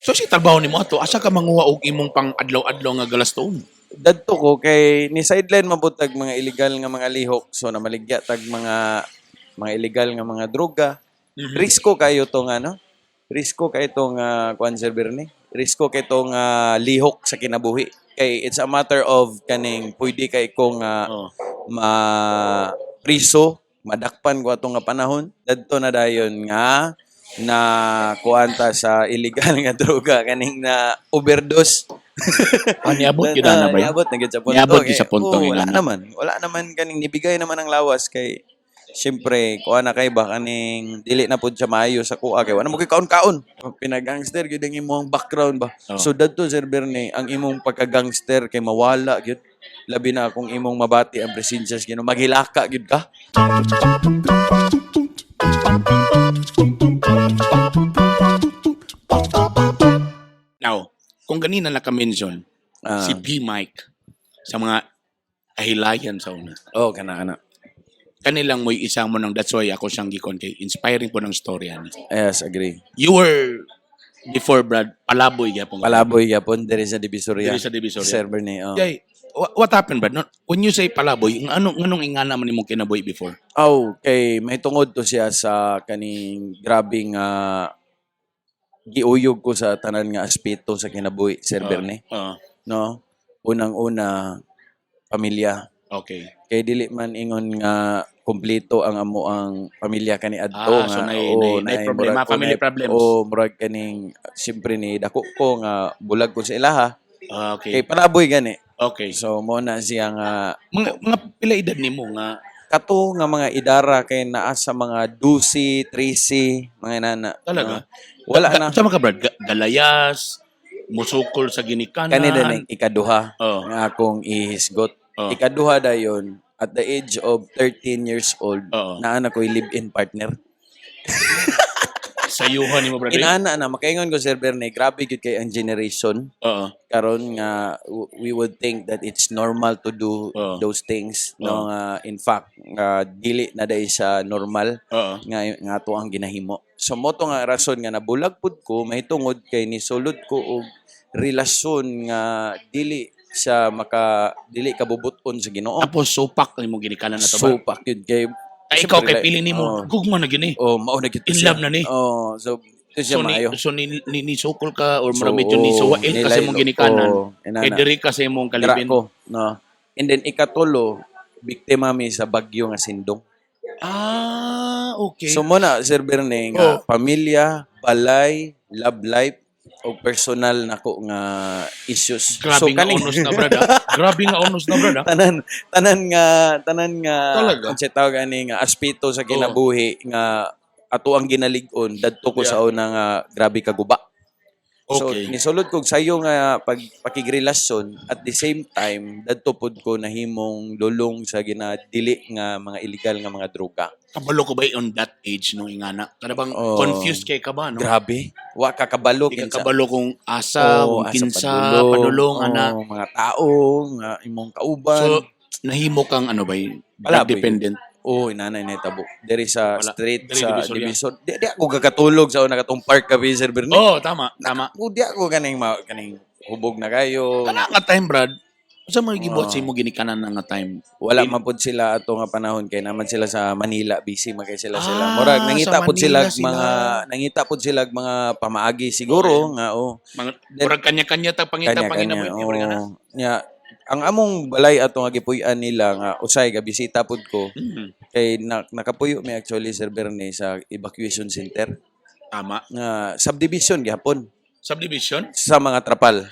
So si trabaho nimo ato asa ka manguha og imong pang adlaw-adlaw nga galaston? Dadto ko kay ni sideline mabutag mga illegal nga mga lihok so namaligya tag mga illegal nga mga droga. Risko kayo to nga no? Risko kay itong kuan sir Bernie. Risko kay itong lihok sa kinabuhi. Kay it's a matter of kaning pwede kay kung Oh. ma priso, madakpan ko atong nga panahon. Dadto na dayon nga na kuanta sa illegal nga droga kaning na overdose. Niabot gyud na ba? Niabot na gyud sa punto. Niabot gyud sa punto Oo, nga na. wala naman kaning nibigay naman ang lawas kay siyempre kuha na kay ba kaning dili na pud siya maayo sa kuha kay wala mo kay kaon-kaon. Pinagangster gyud ang imong background ba. Oh. So dadto Sir Bernie ang imong pagka-gangster kay mawala gyud. Labi na kung imong mabati ang presensya sa Ginoo maghilaka gyud ka. Now, kung ganina naka-mention si P. Mike sa mga ahilayan sa una. Oh, kana. Kanilang mo'y isa mo ng that's why ako siyang gikon kay inspiring po ng storya ni. Yes, agree. You were before Brad palaboy gyapon. Palaboy gyapon diri sa Divisoria. Diri sa Divisoria. Sir Bernie. Oh. Jay, what happened Brad? No, when you say palaboy, nganong ingana man imong kinabuhi before? Oh, kay may tungod to siya sa kaning grabing giuyog ko sa tanan nga aspeto sa kinabuhi, Sir Bernie. No? Unang-una, pamilya. Okay. Kay dili man ingon nga kumpleto ang amo ang pamilya kani adto So nga nay problema, family problems. O murag kaning siyempre ni dako ko nga bulag ko sa ilaha. Okay. Kay palaboy gani. Okay. So mo na siya nga Mga pila edad nimo nga kato nga mga idara kay naa sa mga 12, 13, mga nana. talaga? Wala na. Sa mga Brad, galayas, musukol sa ginikanan. Kani din ang ikaduha Oh. nga akong ihisgot. Oh. Ikaduha dayon at the age of 13 years old Oo. naa na ko'y live-in partner. Sayuhan nimo Brad. Inaana na makaingon ko Sir Bernie, grabe gyud kay ang generation Oo. karon nga we would think that it's normal to do Oo. those things no nga in fact dili na day sa normal Oo. nga ato ang ginahimo. So mo to nga rason nga nabulag pud ko mahitungod kay nisulod ko og relasyon nga dili dili kabubuton sa Ginoo. Tapos supak nimo ginikanan na to ba? So pakid kay Ay, ikaw kay pili nimo, gugma na gini. mao na gyud In siya. love na ni. So ito siya maayo. So ni sukol ka or mura medyo ni suwail kasi mong ginikanan. Kay diri kasi mong kalibin. Ko, no. And then ikatulo, biktima mi sa bagyo nga sindong. Okay. So mo na Sir Bernie nga pamilya, balay, love life o personal nako nga issues. Grabe so nga unos na brad. Grabe nga unos na brad. tanan nga Talaga? kung siya tawag ani nga aspeto sa kinabuhi nga ato ang ginalig-on dadto ko sa una nga grabe kaguba. So Okay. nisulod kog sayo nga pakigrelasyon at the same time dadto pod ko nahimong lulong sa ginadili nga mga illegal nga mga droga. Kabalo ko ba on that age nung ingana? Kada bang confused kay ka ba no? Grabe. Wa ka kabalo Di ka kinsa. kabalo kung asa, kung asa kinsa, padulong, ana. mga tao nga imong kauban. So nahimo kang ano ba? Palaboy. Dependent. Inanay na tabo. Diri sa Wala. street Diri sa Divisoria. division. Di ako kakatulog sa una katong park ka Sir Bernie. Tama. Di ako kaning hubog na kayo. Kana nga time brad. Sa mga gibuhat sa imo ginikanan na nga time. Wala man pud sila ato nga panahon kay naman sila sa Manila busy man kay sila. Ah, Murag sa nangita pud sila Manila sila. nangita pud sila mga pamaagi siguro nga Mga murag kanya-kanya ta pangita panginabuhi niya brad. Nya ang among balay ato nga gipuy-an nila nga usay ga bisita pud ko kay nakapuyo mi actually Sir Bernie sa evacuation center Tama. nga subdivision gihapon Subdivision? sa mga trapal.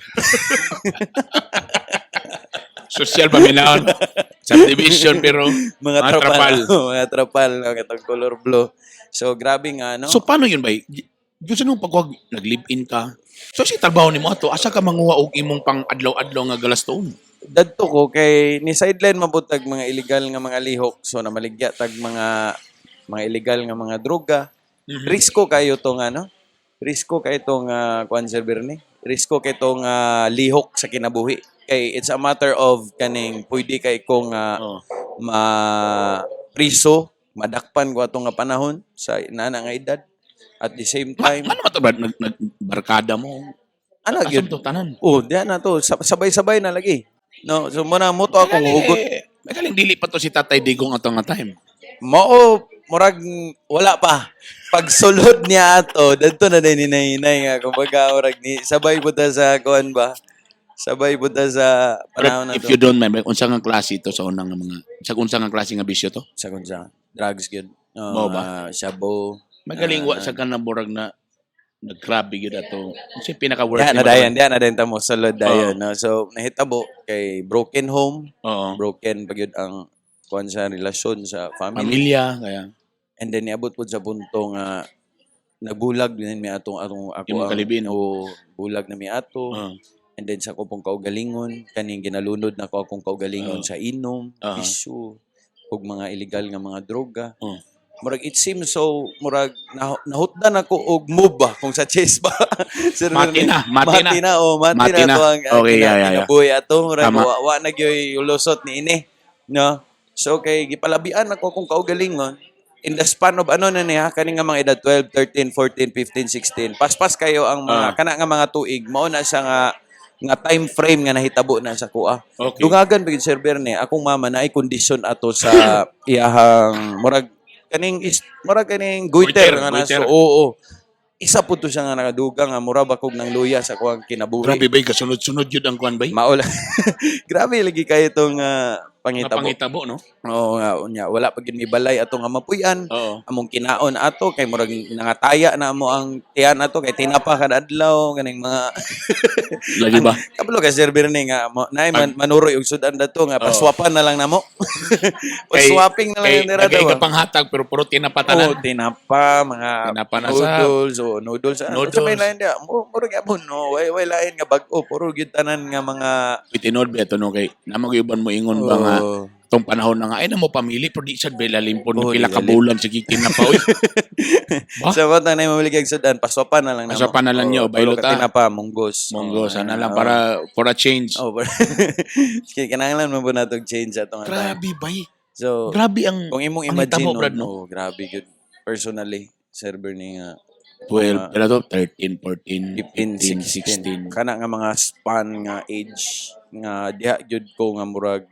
Social paminaon. Subdivision pero mga mga trapal. trapal. mga trapal nga katong color blue. So grabe nga no. So paano yun ba? Gusto nung pagwag nag-live-in ka. So si trabaho nimo ato asa ka manguha og imong pang adlaw-adlaw nga galaston? Dadto ko kay ni sideline mabutag mga illegal nga mga lihok so namaligya tag mga illegal nga mga droga. Risko kayo to nga no. Risko kay itong kuan Sir Bernie. Risko kay itong lihok sa kinabuhi. Kay it's a matter of kaning pwede kay kung ma priso, madakpan ko atong nga panahon sa inana nga edad. At the same time, Ano ba ito ba? Nagbarkada mo? Ana Asam gyud. to tanan. Oh, diyan na to sabay-sabay na lagi. No, so muna mo to akong hugot. Magaling dili pa to si Tatay Digong ato nga time. Mao murag wala pa. Pag sulod niya ato, dadto na din hinay nga kumbaga murag ni sabay buta sa kuan ba. Sabay buta sa panahon But na if to. you don't mind, unsa nga klase ito sa unang nga mga unsa nga klase nga bisyo to? Sa kunsa drugs gyud. Mao ba? Shabu. Magaling wa sa kanang murag na naggrabe gyud ato. Unsa yung pinaka-worst? Diyan na din tamo sulod dayon. No? So nahitabo kay broken home, Oo. broken pagyud ang kuan sa relasyon sa family. Pamilya kaya And then niabot pud sa punto nga nagbulag din mi atong ako Imong kalibin. o bulag na mi ato. Oo. And then sa ko pong kaugalingon, kaning ginalunod na ko akong kaugalingon Oo. sa inom, Oo. bisyo, ug mga illegal nga mga droga. Oo. Murag it seems so murag nahutdan ako og move ba kung sa chess ba. Sir, Mati na. mati na to ang Okay, yeah. kinabuhi ato murag Tama. wa na gyoy ulusot ni ini, no? So kay gipalabian ako akong kaugalingon in the span of ano na niya kani nga mga edad 12, 13, 14, 15, 16. Paspas kayo ang mga kana nga mga tuig mao na siya nga time frame nga nahitabo na sa kuha. Okay. Dungagan bigid Sir Bernie, akong mama na ay kondisyon ato sa iyahang murag kaning goiter nga naso. Goiter. Oo. Isa po to siya nga nakadugang nga mura bakog ng luya sa kuang kinabuhi. Grabe bay kasunod-sunod yun ang kuan bay. Maula. Grabe lagi kayo itong pangitabo. Napangitabo no? Oo nga, unya. Wala pa gid mi balay ato nga mapuy-an. Oo. Among kinaon ato kay murag nangataya na mo ang tiyan ato kay tinapa kada adlaw kaning mga Lagi ba? kabalo ka Sir Bernie nga naay manuroy og sudan dato nga Oo. paswapan na lang namo. Paswapping na lang Kay dira nagay daw. ka panghatag pero puro Oh, tinapatanan. tinapa, mga Tinapa na sa noodles. Noodles. Sa may lain dia, muro gyapon no, way lain nga bag-o, puro gyud tanan nga mga itinod ba ito no kay namaguyuban mo ingon ba nga Oh. tong panahon na nga ay na mo pamili pero di sad bay lalim po Oh, pila di ka lalim. bulan sige tinapaoy. Ba? So what na mamili kag sudan, paswapan na lang namo. Paswapan na lang niyo, baylot ka ah. tinapa, munggos. Monggo sana lang Oh. para for a change. Oh, kinahanglan mo po natong change atong time. Grabe bay. So, Grabe ang kung imong ang imagine hitabo, Brad, no, grabe good. Personally, Sir Bernie nga 12, pila to 13, 14, 15, 16. Kana nga mga span nga age nga diha gyud ko nga murag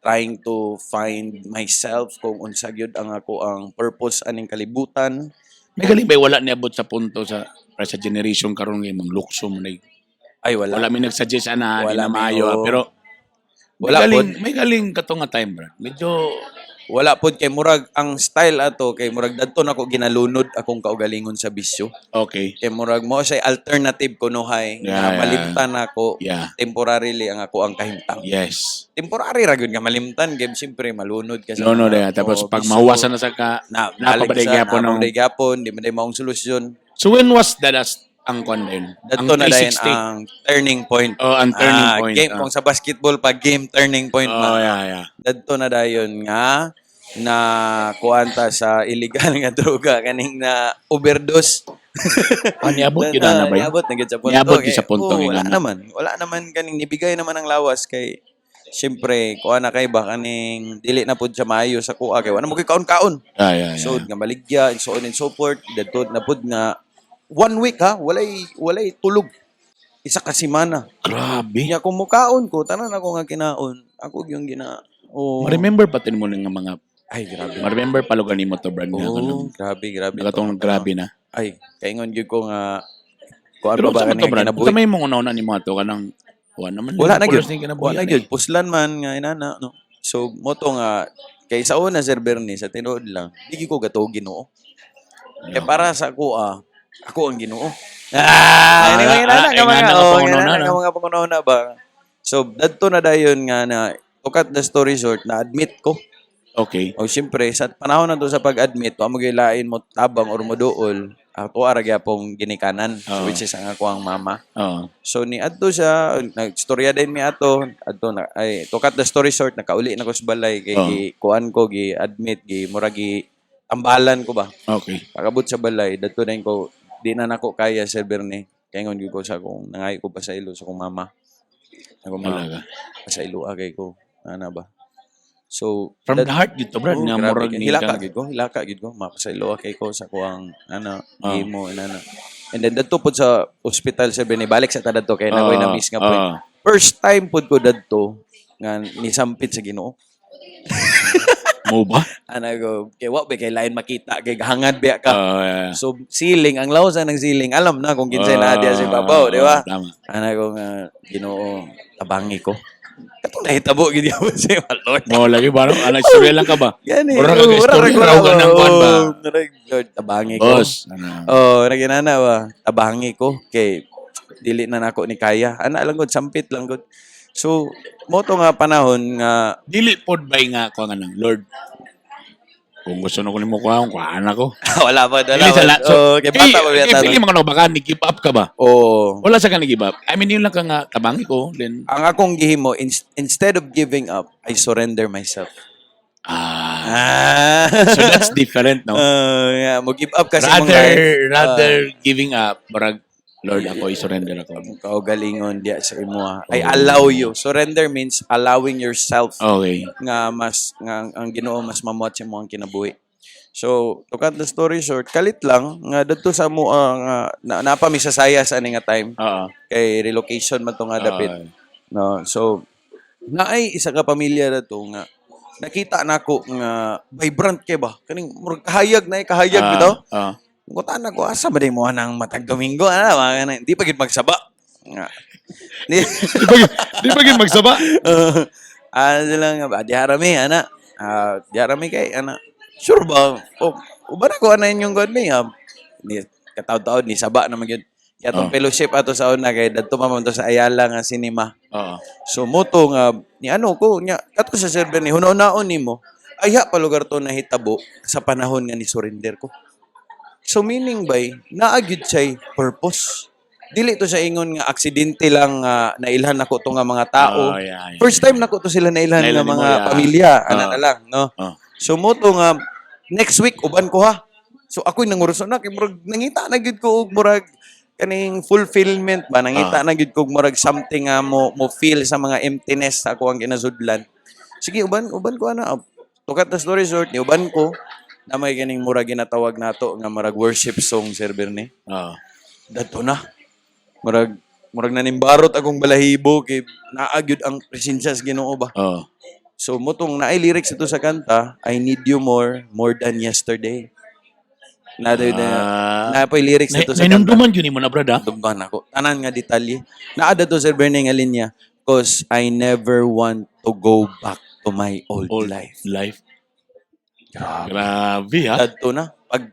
trying to find myself kung unsa gyud ang ako ang purpose aning kalibutan. May galing bay wala niabot sa punto sa para sa generation karon nga mang lukso mo na Ay wala. wala mi nagsuggest ana di Wala na mi, maayo oo. pero Wala may galing kato nga time bro. Medyo Wala pod kay murag ang style ato kay murag dadto nako ginalunod akong kaugalingon sa bisyo. okay. Kay murag mo say alternative kunuhay nga Yeah. malimtan ako Yeah. temporarily ang ako ang kahimtang. Yes. Temporary ra gyud nga malimtan kay siyempre malunod ka sa No, mga- tapos oo, pag bisyo. mahuwasan na sa ka Napabaday napabalik gyapon ng gapon, di man day maong solusyon. So when was the last ang kon din? Ang Dadto na dayon 360. ang turning point. Oh, ang turning point. Game kung sa basketball pa game turning point Oh, na. yeah. Dadto na dayon nga na kuanta sa illegal nga droga kaning na overdose. Niabot yun na ba yun? Niabot na gyud sa punto. Niabot gyud sa punto, wala nga na. naman. Wala naman kaning nibigay naman ang lawas kay siyempre kuha na kay ba kaning dili na pud siya maayo sa kuha kay wala mo kay kaon-kaon. Yeah. So nga maligya and so on and so forth. Dadto na pud nga 1 week ha, walay tulog. Isa ka semana. Grabe. Nya kung mukaon ko, tanan ako nga kinaon. Ako yung oh. Ma-remember pa tin mo ng mga Ay, grabe. ma-remember pa lugar nimo to Brad nga Oh, kanang grabe. nakatong grabe na. Ay, kaingon gyud ko nga kuan Pero ba sa ba to kanang Brad, kinabuhi? kung may mong una ni mo to kanang naman. Wala na gyud. Pulos ni kinabuhi Wala yan, gyud. Puslan man nga inana, no. So moto nga kay sa una Sir Bernie sa tinuod lang, di ko gato Ginoo. Kaya para sa ako ang Ginoo. Ini mga inana nga mga pangunahon ba. So dadto na dayon nga na to cut the story short na admit ko. Okay. O siyempre, sa panahon na to sa pag-admit, wa mo gilain mo tabang or mo dool, ako ara gyapong ginikanan, Oo. which is ang ako ang mama. Oh. So ni adto siya, nagstorya din mi ato, adto na ay to cut the story short, nakauli na ko sa balay kay Oo. kuan ko gi-admit, murag tambalan ko ba. Okay. Pagabot sa balay, dadto na ko di na nako kaya Sir Bernie. Kaya ngon gyud ko sa akong nangay ko pa sa ilo sa akong mama. Ako mama Talaga. sa ilo agay ko. Ana ba? So From the heart dito Brad nga murag ni hilaka ka. gid ko, mapasaylo kay ko sa kuang Oh. imo inana. And then dadto pud sa ospital sa balik sa tadto kay nakoy na miss nga point. Oo. First time pud ko dadto nga nisampit sa Ginoo. Mo ba? Ana ko kay wa ba kay lain makita kay hangad ba ka. Yeah. So ceiling ang lawsa ng ceiling alam na kung kinsay na diya si babaw, di ba? Tama. Ana ko nga Ginoo tabangi ko. Katong nahitabo gid yaw si Lord. Mo lagi ba? Ano, istorya lang ka ba? Gani. Mura ka istorya raw ka ng kwan ba? Lord, tabangi ko. Boss. Ano? Naginana ba? Tabangi ko. Kay, dili na nako ni kaya. Ana lang gud, sampit lang gud. So, mo to nga panahon nga, Dili pod bay nga ko nga ng Lord. Kung gusto na ko nimo kuhaan ako. wala pa Dili dala. sa la. So, Kay bata pa biyata. Pili mga baka ni give up ka ba? Oh, Wala sa ka ni give up. I mean, yun lang ka nga tabangi ko. Then, ang akong gihimo, instead of giving up, I surrender myself. so that's different, no? Yeah, mo give up kasi mong life. Rather giving up, barag, Lord, ako i-surrender ako. Kaugalingon diya sa imuha. I allow you. Surrender means allowing yourself Okay. nga mas nga ang Ginoo mas mamuhat sa imong kinabuhi. So, to cut the story short, kalit lang nga dadto sa mo nga napa mi sa saya sa ani nga time Oo. kay relocation man to nga dapit. No, so naay isa ka pamilya na to nga nakita nako nga vibrant kay ba kaning murag kahayag na kahayag bitaw. Oo. Ngutan ako, asa ba din mo nang matag Domingo? Hindi pa gid magsaba. Nga. Di ba gin magsaba? Sila nga ba? Di harami, ana. Di harami kay, ana. Sure ba? Uba na ko, ana inyong god may. Kataw-taon, ni saba naman yun. Kaya itong fellowship ato sa una, kay dadto mamunto sa Ayala nga cinema. Oo. So, moto nga, ni ano ko, kato sa server ni, hunaon ni mo, aya pa lugar to nahitabo sa panahon nga ni surrender ko. So meaning by, naagyud siya'y purpose. Dili to sa ingon nga aksidente lang nailhan ako to nga mga tao. Yeah. First time nako to sila nailhan nga Nailhan ni mga mo, yeah. pamilya, ana na lang, no. Oh. So mo to nga next week uban ko ha. So ako'y nanguruso na kay murag nangita na gyud ko og murag kaning fulfillment ba nangita na gyud ko og murag something nga mo feel sa mga emptiness sa ako ang kinasudlan. Sige uban ko ana. To cut the story short, ni uban ko na may ganing murag ginatawag nato nga murag worship song server ni. Oo. Dato na. Murag nanimbarot akong balahibo kay naagyud ang presensya sa Ginoo ba. Oo. So motong naay lyrics ito sa kanta, I need you more than yesterday. Na pa lyrics ito sa kanta. Nanunduman yun mo na, brad, ha? Dumban ako. Tanan nga detalye. Naada to Sir Bernie nga linya, cause I never want to go back to my old life. Grabe, ha? Dadto na. Pag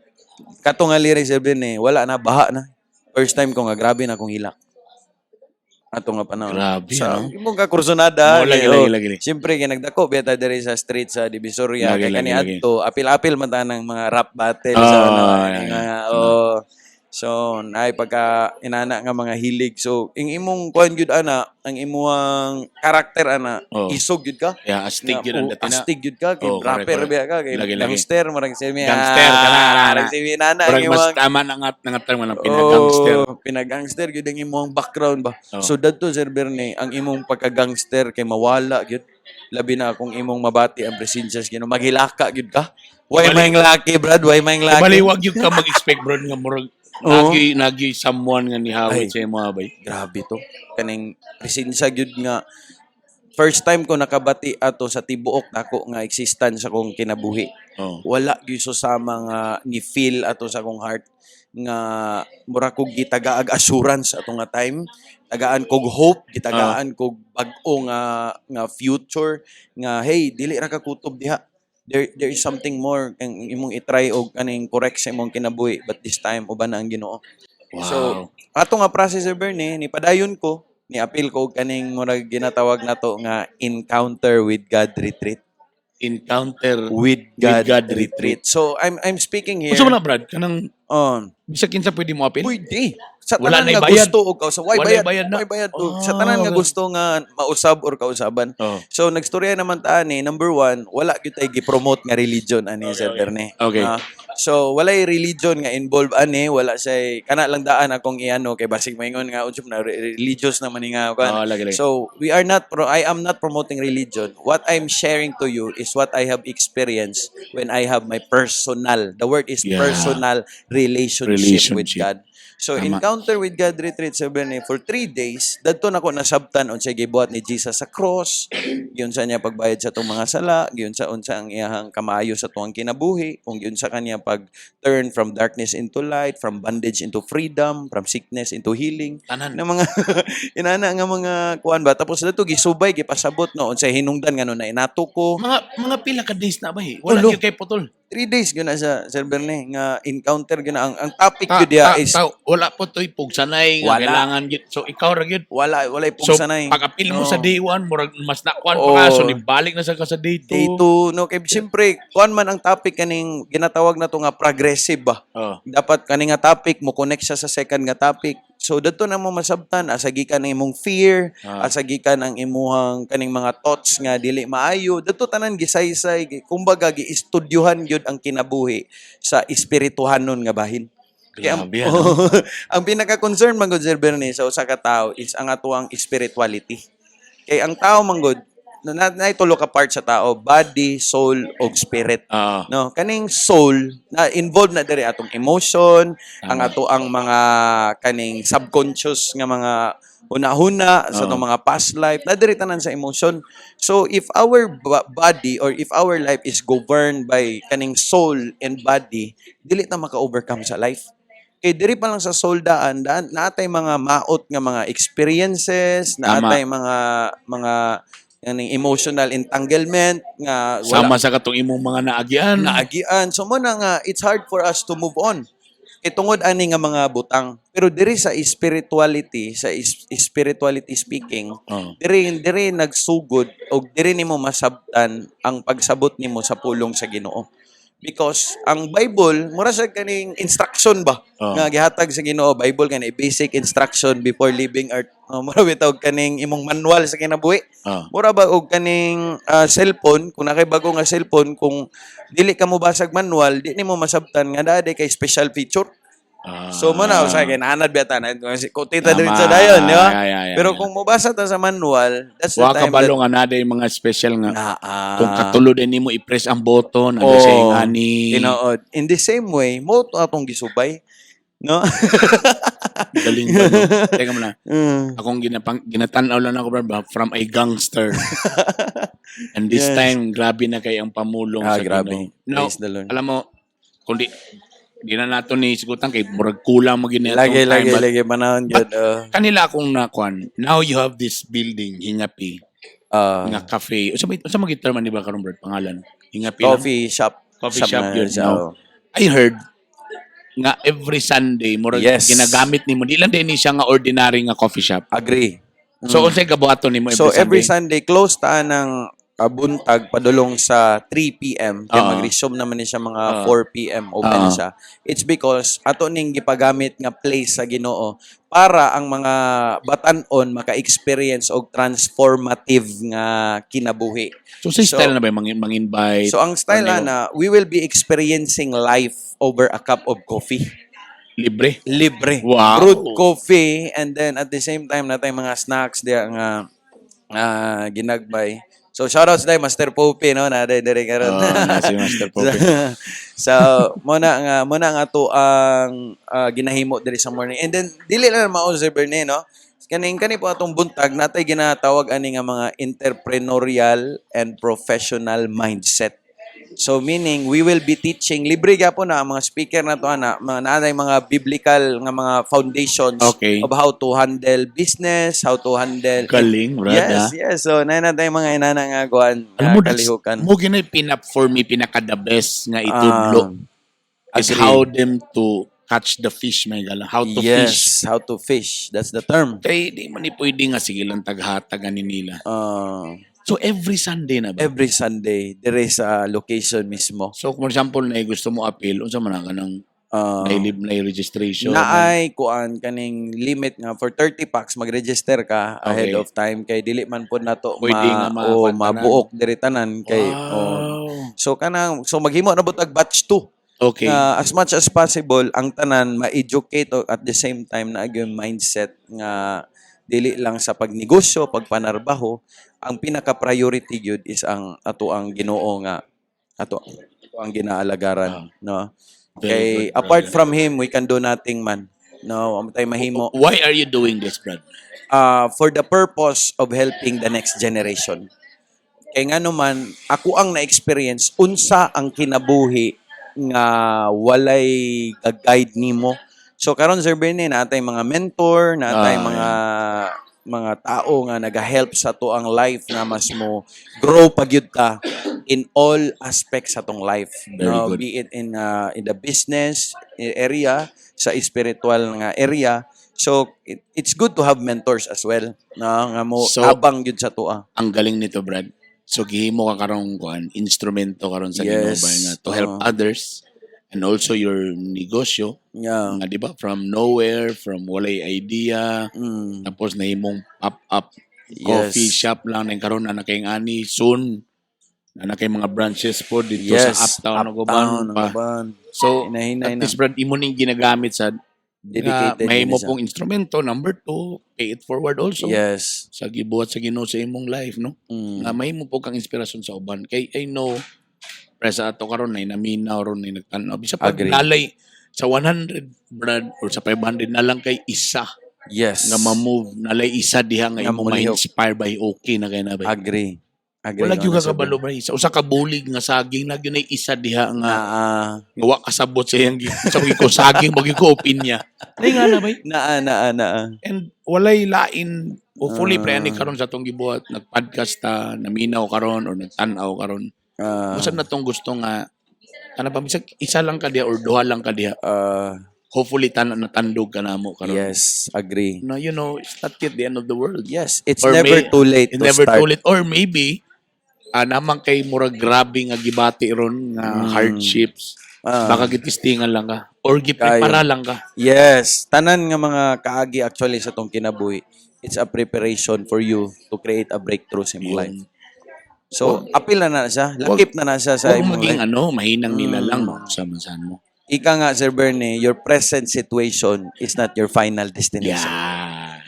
kato nga lyrics Sir Bernie, wala na, baha na. First time ko nga, grabe na akong hilak. Ato nga panahon. Grabe, Sa ano? imong kakursonada. Lagi. Siyempre, kinagdako, beta diri sa street sa Divisoria. Lagi. Kaya kani adto, apil-apil man ta ng mga rap battle sa So, ay pagka inana nga mga hilig. So, ang imong kuan gyud ana, ang imong karakter ana, isog gyud ka. Yeah, astig yun ang dati na. Astig gyud ka, kay rapper biya ka, kay Lagi. gangster, marang semi. Gangster ka na. Marang semi nana ang Parang mas imong tama nangat term ng pinagangster. pinagangster gyud ang imong background ba. Oh. So dadto Sir Bernie, ang imong pagka-gangster kay mawala gyud. Labi na kung imong mabati ang presensya sa Ginoo, maghilaka gyud ka. Why maing laki, Brad? Why maing laki? Baliwag yun ka mag-expect, bro, nga murag nagi someone nga ni Hawit sa mga bay. Grabe to. Kaning presensya gyud nga first time ko nakabati ato sa tibuok nako nga existence sa kong kinabuhi. Oh. Wala gyud so sama nga ni feel ato sa akong heart nga mura kog gitagaag assurance ato nga time, tagaan kog hope, gitagaan kog bag-o nga future nga hey dili ra ka kutob diha. There is something more ang imong i-try og kaning correct sa imong kinabuhi but this time uban na ang Ginoo. Wow. So ato nga process Sir Bernie ni padayon ko ni apil ko og kaning murag ginatawag nato nga encounter with God retreat. Encounter With God retreat. retreat. So I'm speaking here. Gusto mo na, Brad? Kanang, on. bisa kinsa pwede mo apil? Pwede. Sa Wala tanan na nga bayad. gusto o kausa. Why Wala bayad? bayad na. Why bayad to? Oh, Sa tanan nga okay. gusto nga mausab or kausaban. Oh. So nagstorya naman ta ni number 1, wala gyud tay gi-promote nga religion ani Sir Bernie. Okay. So walay religion nga involved ani, wala say kana lang daan akong iano kay basig maingon nga unsay na religious naman ni nga kan. Lagi. So I am not promoting religion. What I'm sharing to you is what I have experienced when I have my personal. The word is Yeah. personal relationship with Relationship. God. So Tama. Encounter with God Retreat sa Berne for 3 days. Dadto nako nasabtan unsay gibuhat ni Jesus sa cross. Giun sa niya pagbayad sa atong mga sala, giun sa unsa ang iyahang kamaayo sa tuwang kinabuhi, kung giun sa kanya pag turn from darkness into light, from bondage into freedom, from sickness into healing. Tanan. Na mga inana nga mga kuan ba tapos dadto gisubay gipasabot no unsay hinungdan nga no na inato ko. Mga pila ka days na ba eh? Wala Ulo. gyud kay putol. 3 days gyud na sa Sir Berne nga encounter gyud na ang topic gyud dia is Wala po to'y pugsanay nga Wala. kailangan gyud. So ikaw ra gyud. walay So pugsanay. pag apil mo No. sa day 1, murag mas nakuan Oo. pa ka, so nibalik na sa ka sa day 2. Day 2 no kay siyempre kuan man ang topic kaning ginatawag na to nga progressive ba. Oh. Dapat kani nga topic mo connect siya sa second nga topic. So dadto na mo masabtan asagi ka ng imong fear, asagi ka ng imuhang kaning mga thoughts nga dili maayo. Dadto tanan gisaysay, kumbaga giistudyohan gyud ang kinabuhi sa espirituhanon nga bahin. Kaya Grabe, ano? ang pinaka-concern man gud Sir Bernie sa usa ka tawo is ang atuang spirituality. Kay ang tao man gud na tulo ka part sa tao, body, soul ug spirit. Ah, No, kaning soul na involved na diri atong emotion, ang ato ang mga kaning subconscious nga mga huna-huna sa atong mga past life, na diri tanan sa emotion. So if our body or if our life is governed by kaning soul and body, dili ta maka-overcome sa life. Kay diri pa lang sa soul daan naatay mga maot nga mga experiences, naatay mga kaning emotional entanglement nga sama sa katong imong mga naagian. naagian. So mo na nga, it's hard for us to move on. Itungod ani nga mga butang. Pero diri sa spirituality, spirituality speaking, Oh. diri nagsugod o diri nimo masabtan ang pagsabot nimo sa pulong sa Ginoo. Because ang Bible, mura sa kaning instruction ba? Oh. Nga gihatag sa Ginoo, Bible kani basic instruction before leaving earth. Mura bitaw kaning imong manual sa kinabuhi. Ah. Mura ba og kaning cellphone, kung nakay bago nga cellphone, kung dili ka mo basag manual, di nimo masabtan nga dade kay special feature. So mo na sa akin anad beta na ko tita din sa dayon, di ba? Yeah. Pero kung mobasa ta sa manual, that's the Wa ka time balo nga naday mga special nga. na Kung katulo din nimo i-press ang button, ano sa ingani. tinood. In the same way, mo to atong gisubay, no? Galing ba? No? Teka mo na. Mm. Akong ginatanaw lang ako bro, from a gangster. And this Yes. time, grabe na kay ang pamulong sa Grabe. Ginoo. Now, Praise the Lord. alam mo, kung di na nato ni sigutan kay murag kulang mo gini atong time. Lagi panahon gyud. Kanila akong nakuan. Now you have this building, Hingapi, nga cafe. Unsa mo giterman di ba karon bro pangalan? Hingapi. Coffee shop. Coffee shop na yun. siya, No? I heard nga every Sunday murag Yes. ginagamit nimo di lang din ni siya nga ordinary nga coffee shop. Agree. So unsay gabuhaton nimo So every Sunday? Sunday close ta ng buntag padulong sa 3 PM kaya mag-resume naman ni siya mga 4 PM open siya. It's because ato ning gipagamit nga place sa Ginoo para ang mga batan-on maka-experience og transformative nga kinabuhi. So sa style na ba mang-invite? So ang style na we will be experiencing life over a cup of coffee. libre. Libre. Wow. Brewed coffee and then at the same time natay mga snacks diya nga ginagbay. So shoutouts dai Master Pope no na dire karon. Na si Master Pope. So muna nga to ang ginahimo diri sa morning. And then dili lang mao Sir Berne no. Kani po atong buntag natay ginatawag ani nga mga entrepreneurial and professional mindset. So meaning we will be teaching libre gyapon na ang mga speaker na to ana mga mga biblical nga mga foundations of how to handle business, how to handle Galing, brad. Yes. So natay mga inana nga kuan kalihukan. Mo ginay pinap for me pinaka the best nga itudlo. Is how them to catch the fish, may gala. How to fish. Yes, how to fish. That's the term. Kay di man ni pwede nga sige lang taghatagan ni nila. So every Sunday na ba? Every Sunday, there is a location mismo. So for example, na gusto mo appeal, unsa man ka ng registration? Naay kuan kaning limit nga for 30 packs mag-register ka ahead of time kay dili man pud nato mabuok diri tanan kay So maghimo na butag batch 2. Okay. As much as possible ang tanan ma-educate at the same time na yung mindset nga dili lang sa pagnegosyo, pagpanarbaho, ang pinaka-priority gyud is ang ato ang Ginoo nga ato ang ginaalagaran, no? Okay, apart from him, we can do nothing man. No, amo tay mahimo Why are you doing this, Brad? for the purpose of helping the next generation. Kaya nga naman, ako ang na-experience, unsa ang kinabuhi nga walay guide nimo. So karon Sir Bernie, natay mga mentor, natay mga tao nga naga-help sa to ang life na mas mo grow pagyud ta in all aspects sa tong life. Very good. Be it in the business area, sa spiritual nga area. So it's good to have mentors as well na nga mo So, tabang gyud sa tuwa. Ang galing nito, Brad. So gihimo ka karong kuan, instrumento karon sa Yes. Ginoo nga to help others and also your negosyo Yeah. nga di ba from nowhere, from walay idea, Mm. tapos nahimong pop-up coffee Yes. shop lang na karon na kay ani soon na kay mga branches po dito Yes. sa uptown ng Uptown, Guban pa. Uban. So Hinahinay at na. least Brad imo ning ginagamit sa Dedicated may din mo siya. pong instrumento. Number 2, pay it forward also Yes. sa gibuhat sa Ginoo sa imong life, no? Mm. Nga mahimo po kang inspirasyon sa uban. Kay I know presa ato karon ay naminaw ron ay nagtanaw. Bisa pag Agree. nalay sa 100 Brad or sa 500 na lang kay isa Yes. nga ma-move nalay isa diha nga Nga imo mulihok. ma-inspire by okay na kay na ba. Agree. Wala gyud Ano, ka Sir kabalo ba sa usa ka bulig nga saging na gyud ay isa diha Bernie? nga Na, wa kasabot sa iyang sa ko saging bagi ko opinya. Ay nga na ba? na. And walay lain hopefully Ah. pre ani karon sa atong gibuhat nag-podcast ta naminaw karon or nagtan-aw karon. Ah, Usa na tong gusto nga kana pa bisag isa lang ka diha or duha lang ka diha. Hopefully natandog ka namo karon. yes, agree. No, you know, it's not yet the end of the world. Yes, it's Or never too late It's to never start. too late. Or maybe naman kay murag grabe nga gibati ron nga hardships. Baka gitistingan lang ka or giprepara lang ka. Yes, tanan nga mga kaagi actually sa tong kinabuhi. It's a preparation for you to create a breakthrough sa imong life. So, apil na siya. Lakip na siya sa Huwag imong maging life. mahinang nila lang no, sa mansan mo. Ika nga, Sir Bernie, your present situation is not your final destination. Yeah.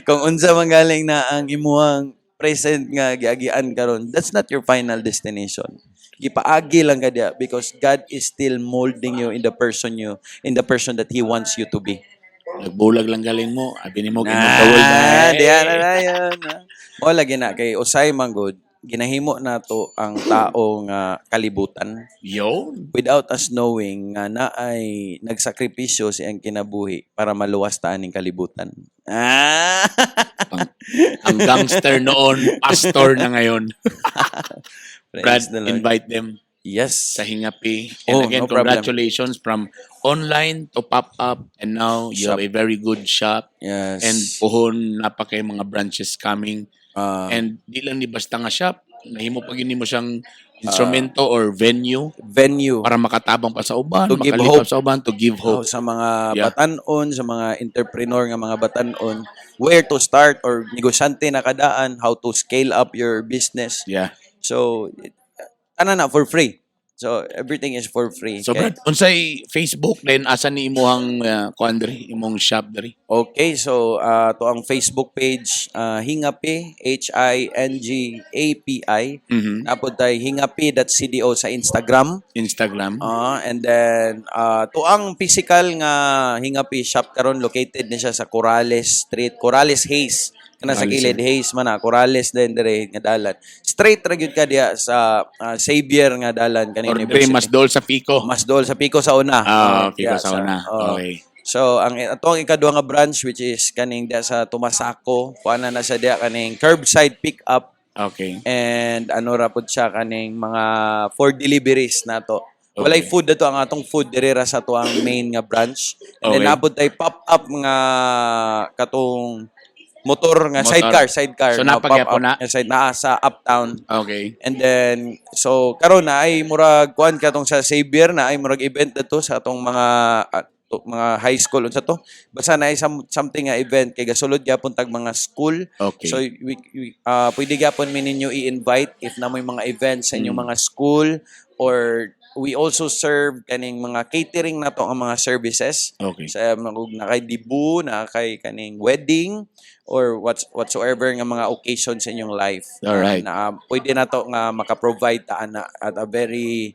Kung unsa man galing na ang imuhang present nga giagian karon, that's not your final destination. Gipaagi lang ka diya because God is still molding you in the person that He wants you to be. Nagbulag lang galing mo. Abi nimo kinutawol na. Diyan na yan. Mo lagi na kay usay man good, ginahimo nato ang taong kalibutan Yo. without us knowing nga na ay nagsakripisyo siyang kinabuhi para maluwas ta aning kalibutan. Ang gangster noon, pastor na ngayon. Brad, Praise the Lord. invite them Yes. sa Hingapi. And Oh, again, no problem. congratulations from online to pop-up and now you Shop. have a very good shop. Yes. And puhon napa kay mga branches coming. Ah, And di lang ni basta nga shop. Nahimo pag mo siyang instrumento or venue venue para makatabang pa sa uban, To give makalikap hope. sa uban, to give hope. sa mga Yeah. batanon, sa mga entrepreneur nga mga batanon, where to start or negosyante na kadaan, how to scale up your business. Yeah. So, ano na, for free. So, everything is for free. So Okay? Brad, unsay Facebook then asa ni imuhang kuan diri, imong shop diri? Okay, so to ang Facebook page, Hingapi, HINGAPI. Mhm. Napod tayo hingapi.cdo sa Instagram. Instagram. And then, to ang physical nga Hingapi shop karon located na siya sa Corales Street, Corales Hayes. Kana sa Corales kilid Hayes man na, Corales din dire nga dalan. Straight ra gyud ka diya sa Xavier nga dalan kanang Or diri mas dol sa Pico. Mas dol sa Pico sa una. Pico diya sa una. oo. Okay. So ang atong ikaduha nga branch which is kaning diya sa Tumasaco, kuana na sa diya kaning curbside pick up Okay. and ano ra pud siya kaning mga for deliveries nato. Okay. Walay food dato ang atong food diri ra sa to ang main nga branch. And then Okay. napod tay pop up nga katong motor nga Motor. sidecar. So, na napagyapo pop-up na? nga side naa sa uptown. Okay. And then, so, karon na ay murag kuan katong sa Xavier na ay murag event dito sa atong mga mga high school unsa to. Basta na ay something nga event kay gasulod gyapon tag mga school. Okay. So pwede gyapon mi ninyo i-invite if na may mga events sa inyong mga school or we also serve kaning mga catering na to ang mga services. Okay. Sa na kay dibu, na kay kaning wedding or whatsoever nga mga occasions sa inyong life. Alright. Na pwede na to nga maka-provide ta ana at a very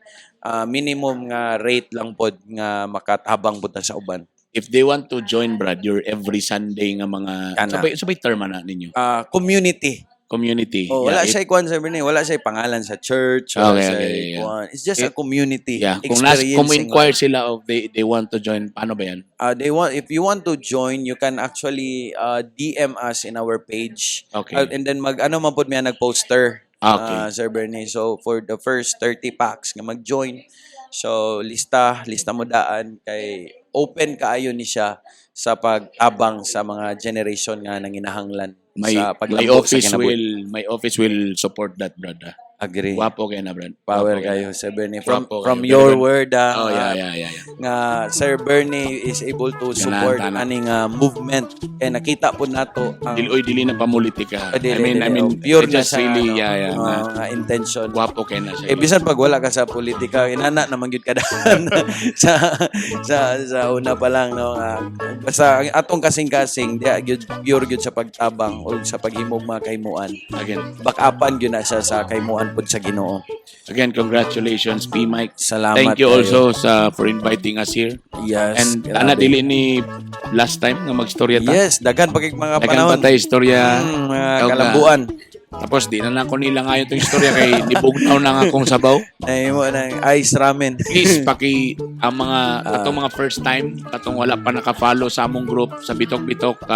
minimum nga rate lang pod nga makatabang pud ta sa uban. If they want to join, Brad, your every Sunday nga mga... Kana. Sabay term na ninyo. Community. Community. Oh, wala siya kuan sa ni, wala siya pangalan sa church, wala siya yeah. kuan. It's just a community. Yeah, kung inquire sila of they want to join, paano ba yan? If you want to join, you can actually DM us in our page. Okay. And then ano man pud miya nag-poster. Okay. Sir Bernie. So for the first 30 packs nga mag-join. So lista mo daan kay open kaayo ni siya sa pag-abang sa mga generation nga nanginahanglan sa paglambo sa kinabuhi. My office will support that, Brad. Agree. Wapo kayo na, Brad. Power Wapo kayo, Sir Bernie. Wapo From kayo. your Pero, word, Oh, yeah. nga Sir Bernie is able to support Tanan. aning movement. Kaya nakita po nato ang Dili na pamulitika. Dili. I mean, Pure I just na sa really, nga intention. Wapo kayo na siya. Bisan pag wala ka sa politika, inana naman gyud ka daan sa una pa lang no. Basta ang atong kasing-kasing dia gyud pure gyud sa pagtabang o sa paghimog mga kaymuan. Again, Bakapan gyud na siya sa kaymuan pud sa Ginoo. Again, congratulations, P. Mike. Salamat. Thank you kayo. also for inviting us here. Yes. And grabe. ana dili ni last time nga magstorya ta. Yes, daghan pag mga Dagan panahon. pa tayo istorya. Mga Ikaw kalambuan. Tapos di na ko nila ngayon itong istorya kay nibugnaw na nga akong sabaw. Nahimo ng ice ramen. Please ang mga katong mga first time, katong wala pa naka-follow sa among group sa Bitok-Bitok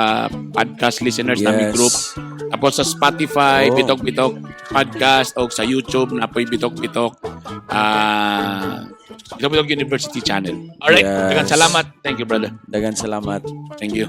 podcast listeners naming group. Tapos sa Spotify, Oh. Bitok-Bitok podcast o sa YouTube napoy Bitok-Bitok Bitok-Bitok University channel. Alright, Yes. daghang salamat. Thank you, brother. Dagan salamat. Thank you.